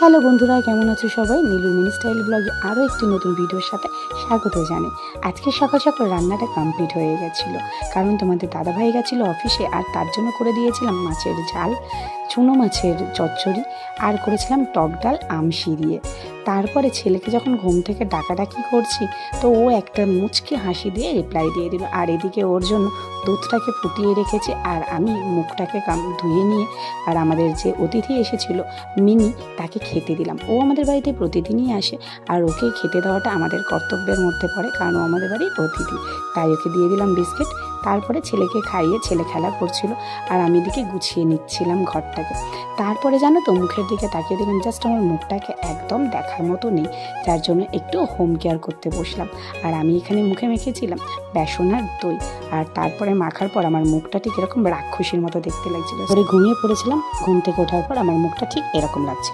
Hello বন্ধুরা, কেমন আছো সবাই? নীলু মিনি স্টাইল ব্লগে আরও একটি নতুন ভিডিওর সাথে স্বাগত জানাই। আজকে সকাল সকাল রান্নাটা কমপ্লিট হয়ে গেছিলো, কারণ তোমাদের দাদাভাই গেছিলো অফিসে, আর তার জন্য করে দিয়েছিলাম মাছের ঝাল, চুনো মাছের চচ্চড়ি, আর করেছিলাম টক ডাল আমশি দিয়ে। তারপরে ছেলেকে যখন ঘুম থেকে ডাকাডাকি করছি, তো ও একটা মুচকি হাসি দিয়ে রিপ্লাই দিয়ে দিল। আর এদিকে ওর জন্য দুধটাকে ফুটিয়ে রেখেছি, আর আমি মুখটাকে ধুয়ে নিয়ে আর আমাদের যে অতিথি এসেছিল মিনি, তাকে খেতে দিলাম। ও আমাদের বাড়িতে প্রতিদিনই আসে, আর ওকে খেতে দেওয়াটা আমাদের কর্তব্যের মধ্যে পড়ে, কারণ ও আমাদের বাড়ির অতিথি। তাই ওকে দিয়ে দিলাম বিস্কিট। তারপরে ছেলেকে খাইয়ে ছেলে খেলা করছিল, আর আমি এদিকে গুছিয়ে নিচ্ছিলাম ঘরটাকে। তারপরে জানো তো, মুখের দিকে তাকিয়ে দিলাম, জাস্ট আমার মুখটাকে একদম দেখার মতো নেই, যার জন্য একটু হোম কেয়ার করতে বসলাম। আর আমি এখানে মুখে মেখেছিলাম বেসন আর দই, আর তারপরে মাখার পর আমার মুখটা ঠিক এরকম রাক্ষসীর মতো দেখতে লাগছিল। ঘুমিয়ে পড়েছিলাম, ঘুম থেকে ওঠার পর আমার মুখটা ঠিক এরকম লাগছে।